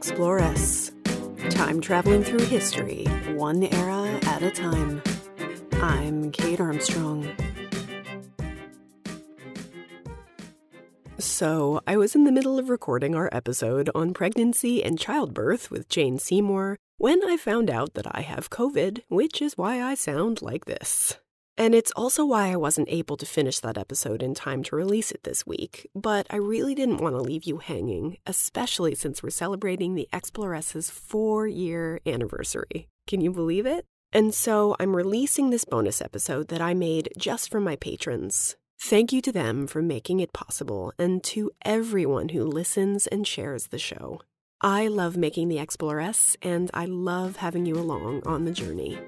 Explorers. Time traveling through history, one era at a time. I'm Kate Armstrong. So, I was in the middle of recording our episode on pregnancy and childbirth with Jane Seymour when I found out that I have COVID, which is why I sound like this. And it's also why I wasn't able to finish that episode in time to release it this week, but I really didn't want to leave you hanging, especially since we're celebrating the Explorers' 4-year anniversary. Can you believe it? And so I'm releasing this bonus episode that I made just for my patrons. Thank you to them for making it possible, and to everyone who listens and shares the show. I love making the Explorers, and I love having you along on the journey.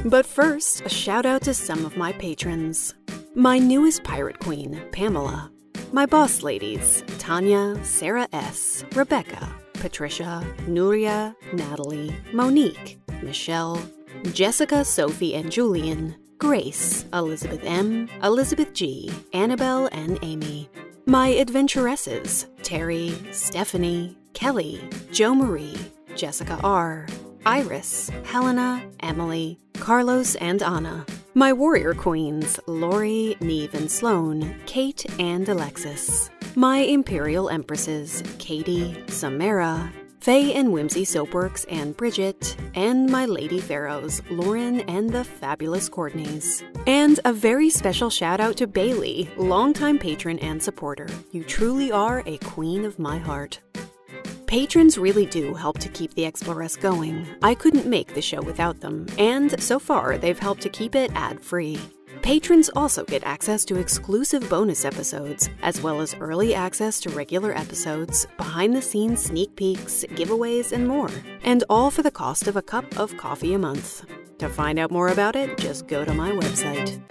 But first, a shout out to some of my patrons. My newest pirate queen, Pamela. My boss ladies, Tanya, Sarah S., Rebecca, Patricia, Nuria, Natalie, Monique, Michelle, Jessica, Sophie, and Julian, Grace, Elizabeth M., Elizabeth G., Annabelle, and Amy. My adventuresses, Terry, Stephanie, Kelly, Jo Marie, Jessica R., Iris, Helena, Emily, Carlos, and Anna. My warrior queens, Lori, Neve, and Sloan, Kate, and Alexis. My imperial empresses, Katie, Samara, Faye and Whimsy Soapworks, and Bridget, and my lady pharaohs, Lauren and the fabulous Courtneys. And a very special shout out to Bailey, longtime patron and supporter. You truly are a queen of my heart. Patrons really do help to keep the Explorers going. I couldn't make the show without them, and so far they've helped to keep it ad-free. Patrons also get access to exclusive bonus episodes, as well as early access to regular episodes, behind-the-scenes sneak peeks, giveaways, and more. And all for the cost of a cup of coffee a month. To find out more about it, just go to my website.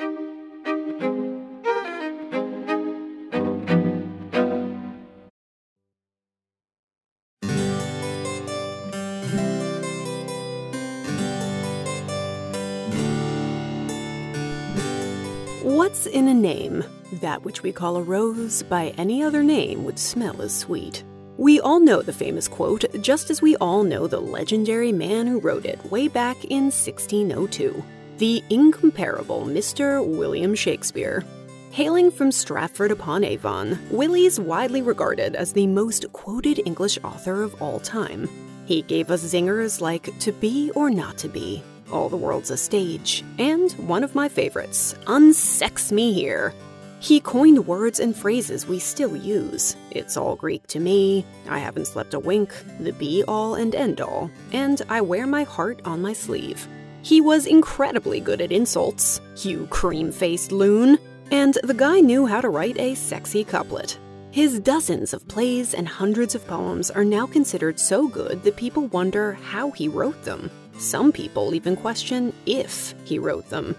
What's in a name? That which we call a rose by any other name would smell as sweet. We all know the famous quote, just as we all know the legendary man who wrote it way back in 1602. The incomparable Mr. William Shakespeare. Hailing from Stratford-upon-Avon, Willie's widely regarded as the most quoted English author of all time. He gave us zingers like To Be or Not to Be, All the World's a Stage, and one of my favorites, Unsex Me Here. He coined words and phrases we still use. It's all Greek to me, I haven't slept a wink, the be-all and end-all, and I wear my heart on my sleeve. He was incredibly good at insults, you cream-faced loon, and the guy knew how to write a sexy couplet. His dozens of plays and hundreds of poems are now considered so good that people wonder how he wrote them. Some people even question if he wrote them.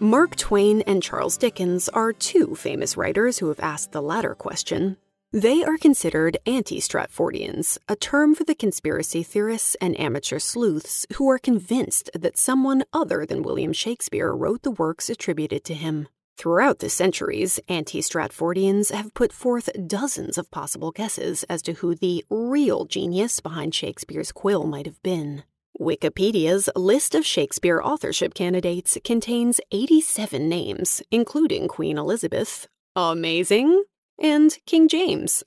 Mark Twain and Charles Dickens are two famous writers who have asked the latter question. They are considered anti-Stratfordians, a term for the conspiracy theorists and amateur sleuths who are convinced that someone other than William Shakespeare wrote the works attributed to him. Throughout the centuries, anti-Stratfordians have put forth dozens of possible guesses as to who the real genius behind Shakespeare's quill might have been. Wikipedia's list of Shakespeare authorship candidates contains 87 names, including Queen Elizabeth, amazing, and King James,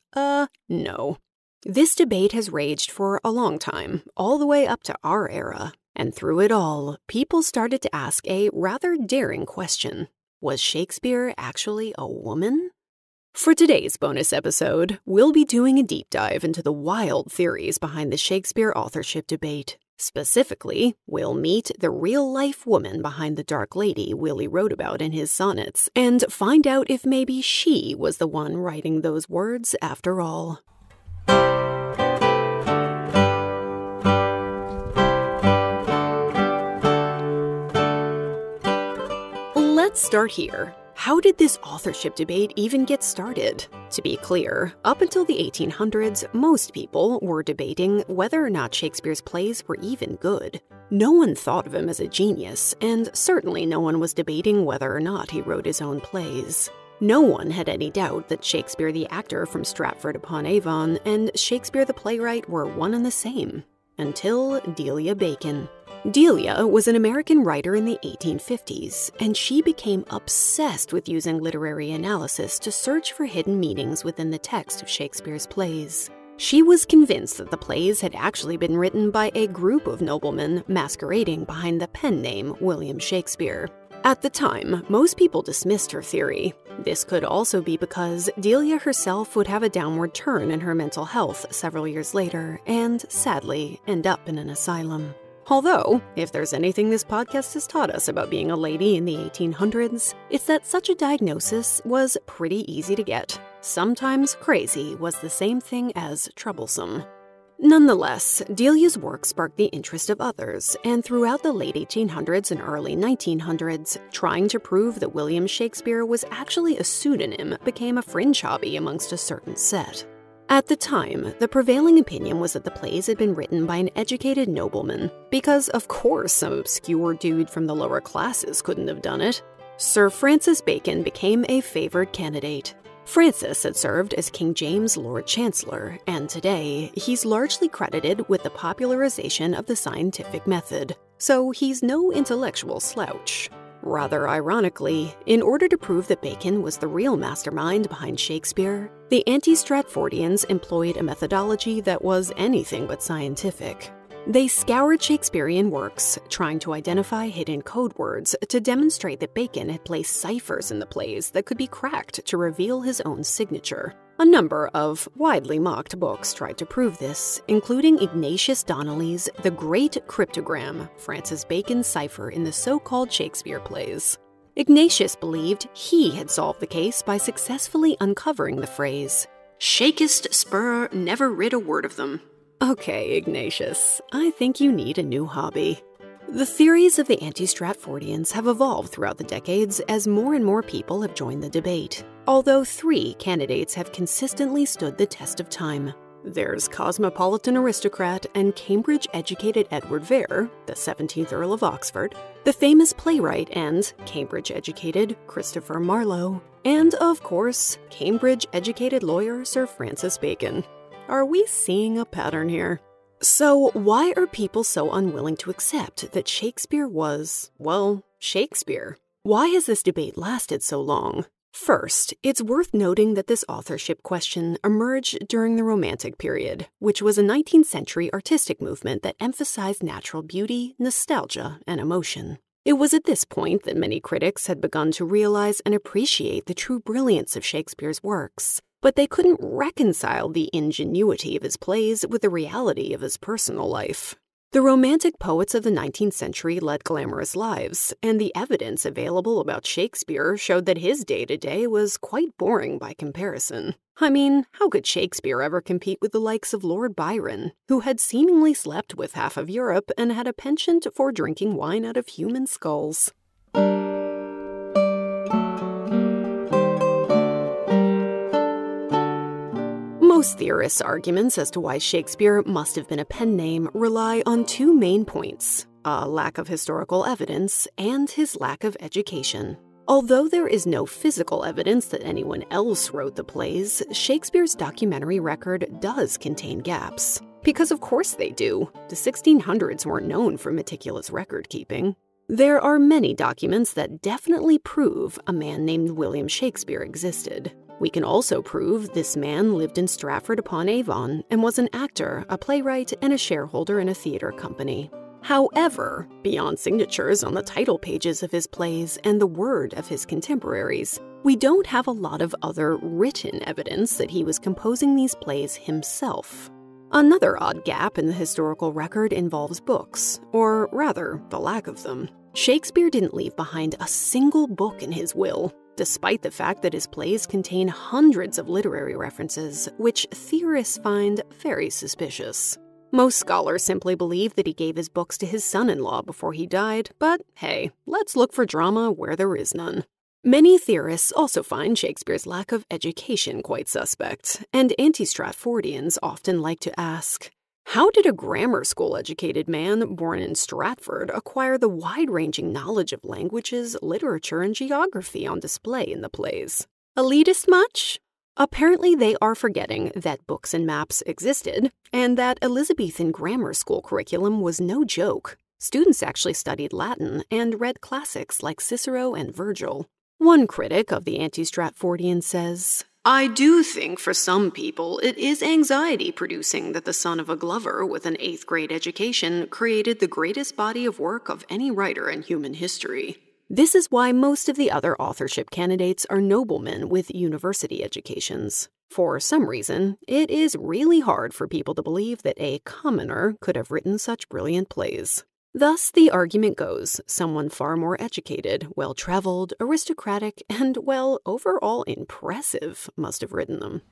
no. This debate has raged for a long time, all the way up to our era, and through it all, people started to ask a rather daring question. Was Shakespeare actually a woman? For today's bonus episode, we'll be doing a deep dive into the wild theories behind the Shakespeare authorship debate. Specifically, we'll meet the real-life woman behind the dark lady Willie wrote about in his sonnets, and find out if maybe she was the one writing those words after all. Let's start here. How did this authorship debate even get started? To be clear, up until the 1800s, most people were debating whether or not Shakespeare's plays were even good. No one thought of him as a genius, and certainly no one was debating whether or not he wrote his own plays. No one had any doubt that Shakespeare the actor from Stratford-upon-Avon and Shakespeare the playwright were one and the same, until Delia Bacon. Delia was an American writer in the 1850s, and she became obsessed with using literary analysis to search for hidden meanings within the text of Shakespeare's plays. She was convinced that the plays had actually been written by a group of noblemen masquerading behind the pen name William Shakespeare. At the time, most people dismissed her theory. This could also be because Delia herself would have a downward turn in her mental health several years later and, sadly, end up in an asylum. Although, if there's anything this podcast has taught us about being a lady in the 1800s, it's that such a diagnosis was pretty easy to get. Sometimes crazy was the same thing as troublesome. Nonetheless, Delia's work sparked the interest of others, and throughout the late 1800s and early 1900s, trying to prove that William Shakespeare was actually a pseudonym became a fringe hobby amongst a certain set. At the time, the prevailing opinion was that the plays had been written by an educated nobleman, because of course some obscure dude from the lower classes couldn't have done it. Sir Francis Bacon became a favored candidate. Francis had served as King James Lord Chancellor, and today, he's largely credited with the popularization of the scientific method, so he's no intellectual slouch. Rather ironically, in order to prove that Bacon was the real mastermind behind Shakespeare, the anti-Stratfordians employed a methodology that was anything but scientific. They scoured Shakespearean works, trying to identify hidden code words to demonstrate that Bacon had placed ciphers in the plays that could be cracked to reveal his own signature. A number of widely mocked books tried to prove this, including Ignatius Donnelly's The Great Cryptogram, Francis Bacon's cipher in the so-called Shakespeare plays. Ignatius believed he had solved the case by successfully uncovering the phrase, "Shakest spur never rid a word of them." Okay, Ignatius, I think you need a new hobby. The theories of the anti-Stratfordians have evolved throughout the decades as more and more people have joined the debate, although 3 candidates have consistently stood the test of time. There's cosmopolitan aristocrat and Cambridge-educated Edward Vere, the 17th Earl of Oxford, the famous playwright and Cambridge-educated Christopher Marlowe, and, of course, Cambridge-educated lawyer Sir Francis Bacon. Are we seeing a pattern here? So why are people so unwilling to accept that Shakespeare was, well, Shakespeare? Why has this debate lasted so long? First, it's worth noting that this authorship question emerged during the Romantic period, which was a 19th century artistic movement that emphasized natural beauty, nostalgia, and emotion. It was at this point that many critics had begun to realize and appreciate the true brilliance of Shakespeare's works, but they couldn't reconcile the ingenuity of his plays with the reality of his personal life. The Romantic poets of the 19th century led glamorous lives, and the evidence available about Shakespeare showed that his day-to-day was quite boring by comparison. I mean, how could Shakespeare ever compete with the likes of Lord Byron, who had seemingly slept with half of Europe and had a penchant for drinking wine out of human skulls? Most theorists' arguments as to why Shakespeare must have been a pen name rely on 2 main points: a lack of historical evidence and his lack of education. Although there is no physical evidence that anyone else wrote the plays, Shakespeare's documentary record does contain gaps. Because of course they do. The 1600s weren't known for meticulous record-keeping. There are many documents that definitely prove a man named William Shakespeare existed. We can also prove this man lived in Stratford-upon-Avon and was an actor, a playwright, and a shareholder in a theater company. However, beyond signatures on the title pages of his plays and the word of his contemporaries, we don't have a lot of other written evidence that he was composing these plays himself. Another odd gap in the historical record involves books, or rather, the lack of them. Shakespeare didn't leave behind a single book in his will, despite the fact that his plays contain hundreds of literary references, which theorists find very suspicious. Most scholars simply believe that he gave his books to his son-in-law before he died, but hey, let's look for drama where there is none. Many theorists also find Shakespeare's lack of education quite suspect, and anti-Stratfordians often like to ask, how did a grammar school-educated man born in Stratford acquire the wide-ranging knowledge of languages, literature, and geography on display in the plays? Elitist much? Apparently they are forgetting that books and maps existed, and that Elizabethan grammar school curriculum was no joke. Students actually studied Latin and read classics like Cicero and Virgil. One critic of the anti-Stratfordian says, "I do think for some people it is anxiety-producing that the son of a Glover with an 8th grade education created the greatest body of work of any writer in human history." This is why most of the other authorship candidates are noblemen with university educations. For some reason, it is really hard for people to believe that a commoner could have written such brilliant plays. Thus, the argument goes, someone far more educated, well-traveled, aristocratic, and, well, overall impressive must have written them.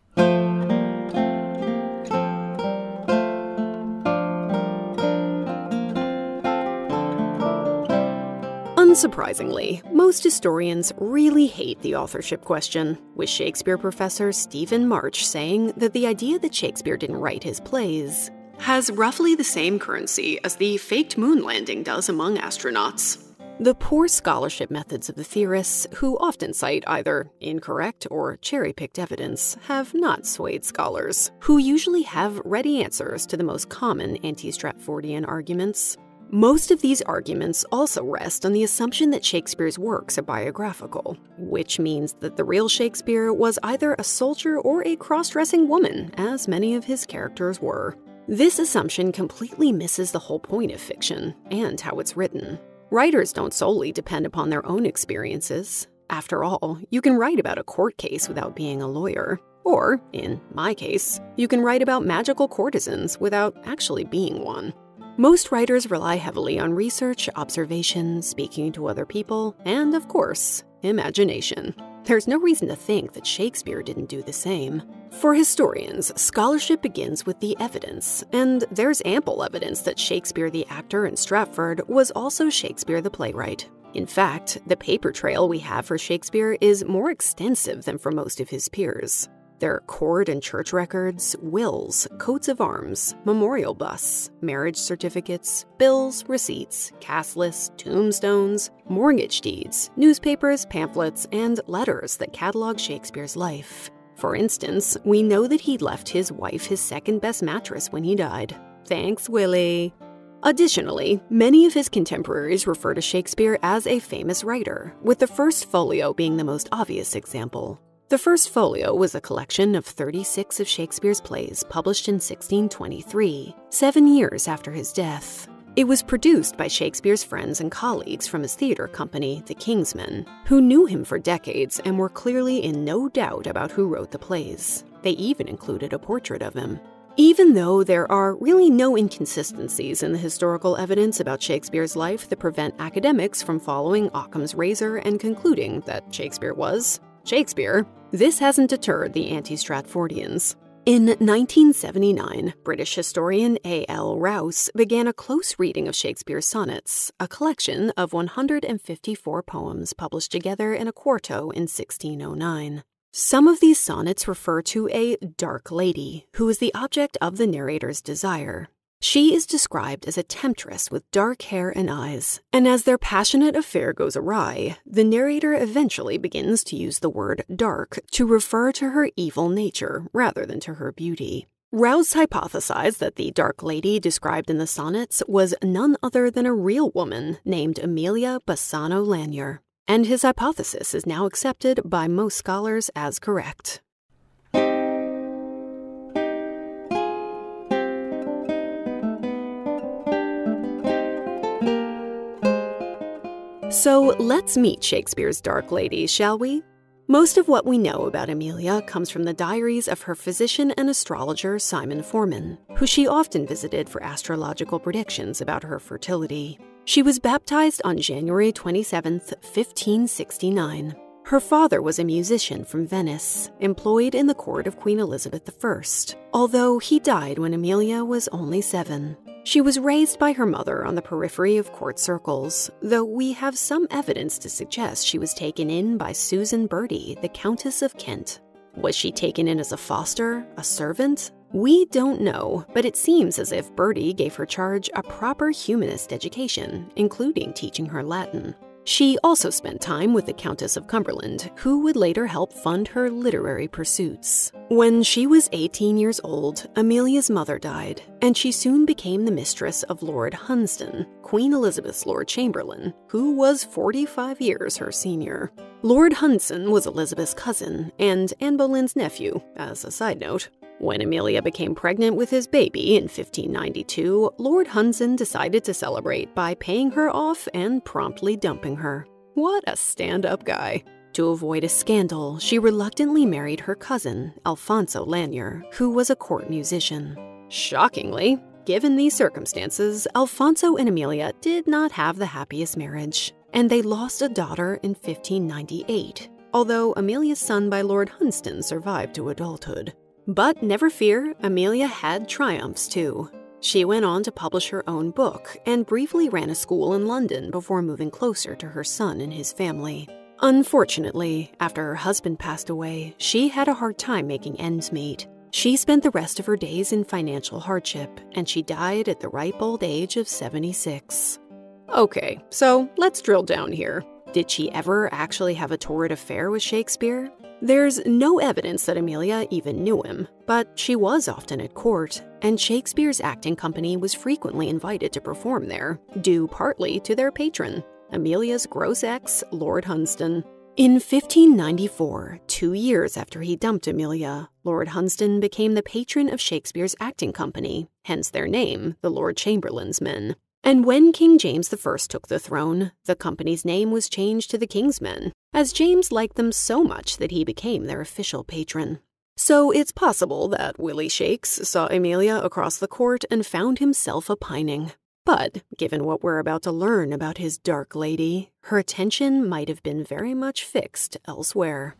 Unsurprisingly, most historians really hate the authorship question, with Shakespeare professor Stephen March saying that the idea that Shakespeare didn't write his plays has roughly the same currency as the faked moon landing does among astronauts. The poor scholarship methods of the theorists, who often cite either incorrect or cherry-picked evidence, have not swayed scholars, who usually have ready answers to the most common anti-Stratfordian arguments. Most of these arguments also rest on the assumption that Shakespeare's works are biographical, which means that the real Shakespeare was either a soldier or a cross-dressing woman, as many of his characters were. This assumption completely misses the whole point of fiction and how it's written. Writers don't solely depend upon their own experiences. After all, you can write about a court case without being a lawyer. Or, in my case, you can write about magical courtesans without actually being one. Most writers rely heavily on research, observation, speaking to other people, and, of course, imagination. There's no reason to think that Shakespeare didn't do the same. For historians, scholarship begins with the evidence, and there's ample evidence that Shakespeare the actor in Stratford was also Shakespeare the playwright. In fact, the paper trail we have for Shakespeare is more extensive than for most of his peers. There are court and church records, wills, coats of arms, memorial busts, marriage certificates, bills, receipts, cast lists, tombstones, mortgage deeds, newspapers, pamphlets, and letters that catalog Shakespeare's life. For instance, we know that he left his wife his second-best mattress when he died. Thanks, Willie. Additionally, many of his contemporaries refer to Shakespeare as a famous writer, with the First Folio being the most obvious example. The First Folio was a collection of 36 of Shakespeare's plays published in 1623, 7 years after his death. It was produced by Shakespeare's friends and colleagues from his theater company, the Kingsmen, who knew him for decades and were clearly in no doubt about who wrote the plays. They even included a portrait of him. Even though there are really no inconsistencies in the historical evidence about Shakespeare's life that prevent academics from following Occam's razor and concluding that Shakespeare was Shakespeare, this hasn't deterred the anti-Stratfordians. In 1979, British historian A.L. Rouse began a close reading of Shakespeare's sonnets, a collection of 154 poems published together in a quarto in 1609. Some of these sonnets refer to a dark lady, who is the object of the narrator's desire. She is described as a temptress with dark hair and eyes, and as their passionate affair goes awry, the narrator eventually begins to use the word dark to refer to her evil nature rather than to her beauty. Rouse hypothesized that the dark lady described in the sonnets was none other than a real woman named Amelia Bassano Lanier, and his hypothesis is now accepted by most scholars as correct. So let's meet Shakespeare's dark lady, shall we? Most of what we know about Amelia comes from the diaries of her physician and astrologer Simon Forman, who she often visited for astrological predictions about her fertility. She was baptized on January 27, 1569. Her father was a musician from Venice, employed in the court of Queen Elizabeth I, although he died when Amelia was only 7. She was raised by her mother on the periphery of court circles, though we have some evidence to suggest she was taken in by Susan Bertie, the Countess of Kent. Was she taken in as a foster, a servant? We don't know, but it seems as if Bertie gave her charge a proper humanist education, including teaching her Latin. She also spent time with the Countess of Cumberland, who would later help fund her literary pursuits. When she was 18 years old, Amelia's mother died, and she soon became the mistress of Lord Hunsdon, Queen Elizabeth's Lord Chamberlain, who was 45 years her senior. Lord Hunsdon was Elizabeth's cousin and Anne Boleyn's nephew, as a side note. When Amelia became pregnant with his baby in 1592, Lord Hunsdon decided to celebrate by paying her off and promptly dumping her. What a stand-up guy. To avoid a scandal, she reluctantly married her cousin, Alfonso Lanier, who was a court musician. Shockingly, given these circumstances, Alfonso and Amelia did not have the happiest marriage, and they lost a daughter in 1598, although Amelia's son by Lord Hunsdon survived to adulthood. But never fear, Amelia had triumphs too. She went on to publish her own book and briefly ran a school in London before moving closer to her son and his family. Unfortunately, after her husband passed away, she had a hard time making ends meet. She spent the rest of her days in financial hardship, and she died at the ripe old age of 76. Okay, so let's drill down here. Did she ever actually have a torrid affair with Shakespeare? There's no evidence that Amelia even knew him, but she was often at court, and Shakespeare's acting company was frequently invited to perform there, due partly to their patron, Amelia's gross ex, Lord Hunsdon. In 1594, 2 years after he dumped Amelia, Lord Hunsdon became the patron of Shakespeare's acting company, hence their name, the Lord Chamberlain's Men. And when King James I took the throne, the company's name was changed to the King's Men, as James liked them so much that he became their official patron. So it's possible that Willie Shakes saw Amelia across the court and found himself opining. But given what we're about to learn about his dark lady, her attention might have been very much fixed elsewhere.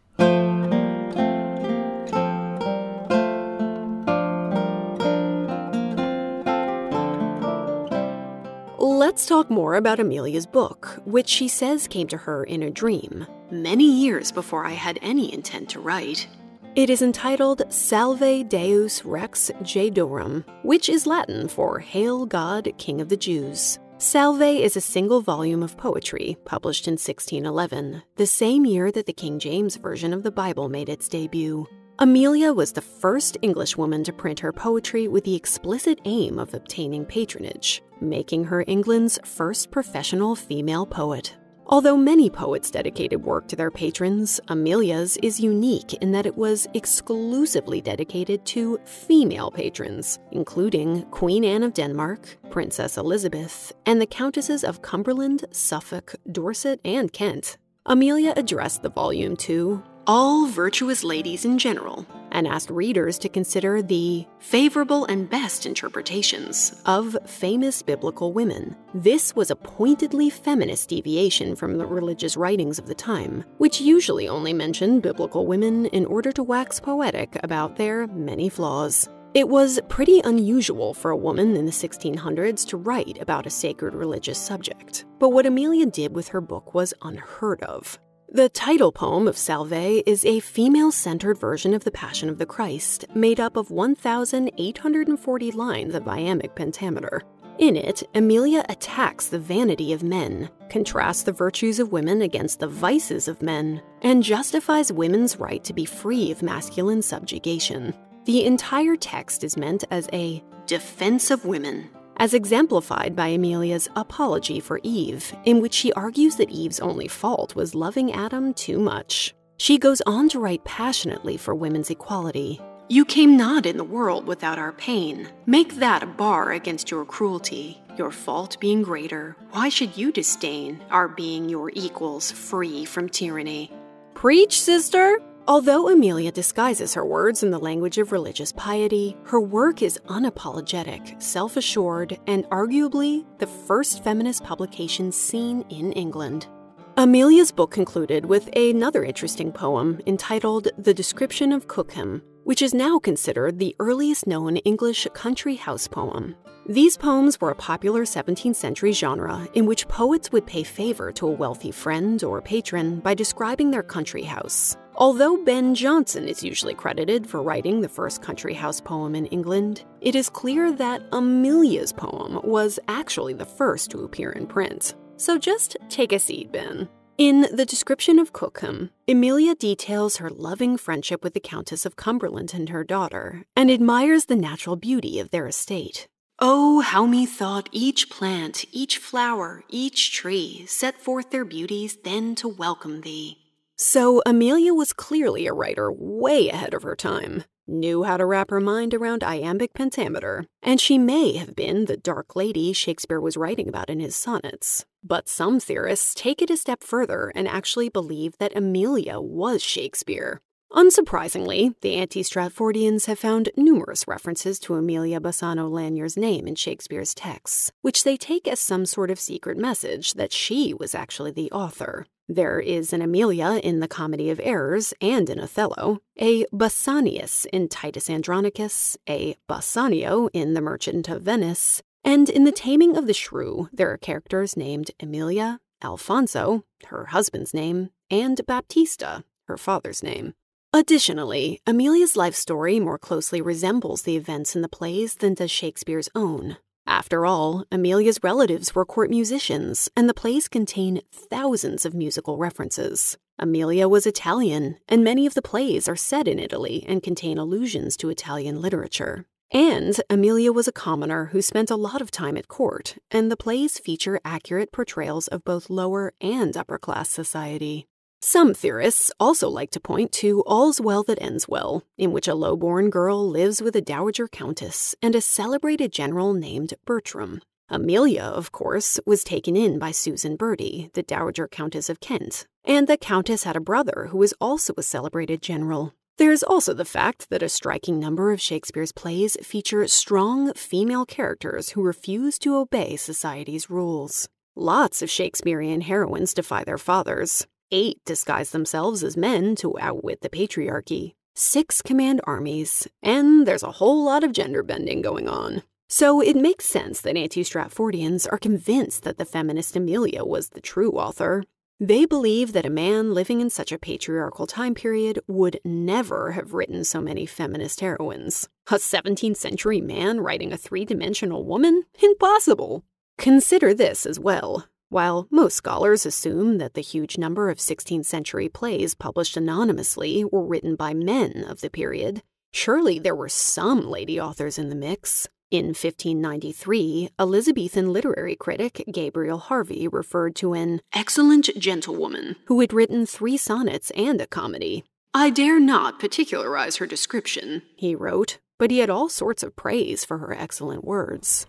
Let's talk more about Amelia's book, which she says came to her in a dream, many years before I had any intent to write. It is entitled Salve Deus Rex Judaeorum, which is Latin for Hail God, King of the Jews. Salve is a single volume of poetry published in 1611, the same year that the King James Version of the Bible made its debut. Amelia was the first Englishwoman to print her poetry with the explicit aim of obtaining patronage, making her England's first professional female poet. Although many poets dedicated work to their patrons, Amelia's is unique in that it was exclusively dedicated to female patrons, including Queen Anne of Denmark, Princess Elizabeth, and the Countesses of Cumberland, Suffolk, Dorset, and Kent. Amelia addressed the volume to all virtuous ladies in general, and asked readers to consider the favorable and best interpretations of famous biblical women. This was a pointedly feminist deviation from the religious writings of the time, which usually only mentioned biblical women in order to wax poetic about their many flaws. It was pretty unusual for a woman in the 1600s to write about a sacred religious subject, but what Amelia did with her book was unheard of. The title poem of Salve is a female-centered version of the Passion of the Christ, made up of 1,840 lines of iambic pentameter. In it, Amelia attacks the vanity of men, contrasts the virtues of women against the vices of men, and justifies women's right to be free of masculine subjugation. The entire text is meant as a defense of women, as exemplified by Amelia's Apology for Eve, in which she argues that Eve's only fault was loving Adam too much. She goes on to write passionately for women's equality. You came not in the world without our pain. Make that a bar against your cruelty. Your fault being greater, why should you disdain our being your equals free from tyranny? Preach, sister! Although Amelia disguises her words in the language of religious piety, her work is unapologetic, self-assured, and arguably the first feminist publication seen in England. Amelia's book concluded with another interesting poem entitled The Description of Cookham, which is now considered the earliest known English country house poem. These poems were a popular 17th century genre in which poets would pay favor to a wealthy friend or patron by describing their country house. Although Ben Jonson is usually credited for writing the first country house poem in England, it is clear that Amelia's poem was actually the first to appear in print. So just take a seat, Ben. In the description of Cookham, Emilia details her loving friendship with the Countess of Cumberland and her daughter, and admires the natural beauty of their estate. Oh, how methought each plant, each flower, each tree set forth their beauties then to welcome thee. So Emilia was clearly a writer way ahead of her time, knew how to wrap her mind around iambic pentameter, and she may have been the dark lady Shakespeare was writing about in his sonnets. But some theorists take it a step further and actually believe that Emilia was Shakespeare. Unsurprisingly, the anti-Stratfordians have found numerous references to Emilia Bassano Lanier's name in Shakespeare's texts, which they take as some sort of secret message that she was actually the author. There is an Emilia in the Comedy of Errors and in Othello, a Bassanius in Titus Andronicus, a Bassanio in The Merchant of Venice, and in The Taming of the Shrew there are characters named Emilia, Alfonso, her husband's name, and Baptista, her father's name. Additionally, Emilia's life story more closely resembles the events in the plays than does Shakespeare's own. After all, Emilia's relatives were court musicians, and the plays contain thousands of musical references. Emilia was Italian, and many of the plays are set in Italy and contain allusions to Italian literature. And Emilia was a commoner who spent a lot of time at court, and the plays feature accurate portrayals of both lower and upper-class society. Some theorists also like to point to All's Well That Ends Well, in which a low-born girl lives with a dowager countess and a celebrated general named Bertram. Emilia, of course, was taken in by Susan Bertie, the dowager countess of Kent, and the countess had a brother who was also a celebrated general. There's also the fact that a striking number of Shakespeare's plays feature strong female characters who refuse to obey society's rules. Lots of Shakespearean heroines defy their fathers. 8 disguise themselves as men to outwit the patriarchy. 6 command armies, and there's a whole lot of gender bending going on. So it makes sense that anti-Stratfordians are convinced that the feminist Emilia was the true author. They believe that a man living in such a patriarchal time period would never have written so many feminist heroines. A 17th century man writing a 3-dimensional woman? Impossible! Consider this as well. While most scholars assume that the huge number of 16th century plays published anonymously were written by men of the period, surely there were some lady authors in the mix. In 1593, Elizabethan literary critic Gabriel Harvey referred to an excellent gentlewoman who had written 3 sonnets and a comedy. I dare not particularize her description, he wrote, but he had all sorts of praise for her excellent words.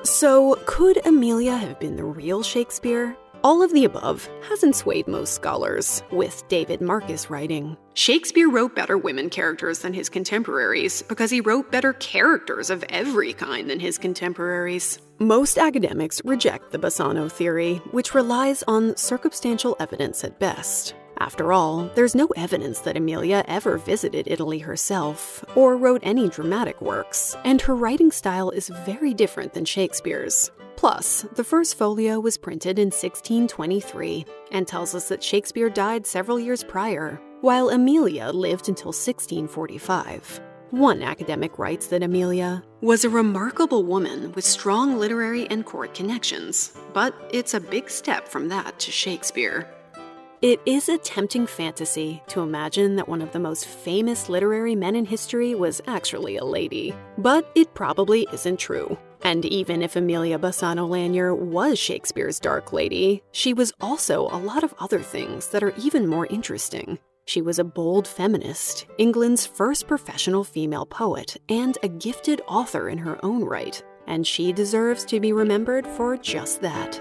So, could Emilia have been the real Shakespeare? All of the above hasn't swayed most scholars, with David Marcus writing, Shakespeare wrote better women characters than his contemporaries because he wrote better characters of every kind than his contemporaries. Most academics reject the Bassano theory, which relies on circumstantial evidence at best. After all, there's no evidence that Emilia ever visited Italy herself, or wrote any dramatic works, and her writing style is very different than Shakespeare's. Plus, the first folio was printed in 1623, and tells us that Shakespeare died several years prior, while Emilia lived until 1645. One academic writes that Emilia was a remarkable woman with strong literary and court connections, but it's a big step from that to Shakespeare. It is a tempting fantasy to imagine that one of the most famous literary men in history was actually a lady, but it probably isn't true. And even if Emilia Bassano Lanier was Shakespeare's Dark Lady, she was also a lot of other things that are even more interesting. She was a bold feminist, England's first professional female poet, and a gifted author in her own right, and she deserves to be remembered for just that.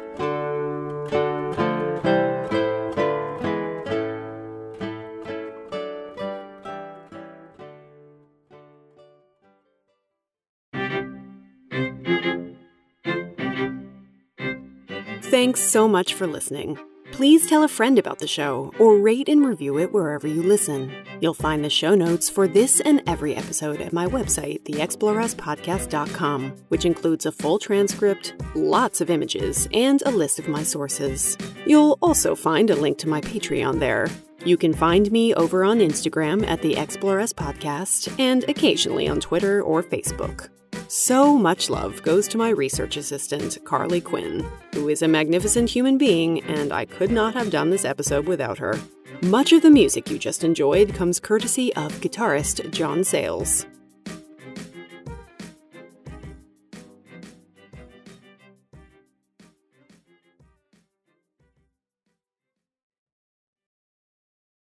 Thanks so much for listening. Please tell a friend about the show or rate and review it wherever you listen. You'll find the show notes for this and every episode at my website, theexploraspodcast.com, which includes a full transcript, lots of images, and a list of my sources. You'll also find a link to my Patreon there. You can find me over on Instagram at the Explorers Podcast and occasionally on Twitter or Facebook. So much love goes to my research assistant, Carly Quinn, who is a magnificent human being, and I could not have done this episode without her. Much of the music you just enjoyed comes courtesy of guitarist John Sayles.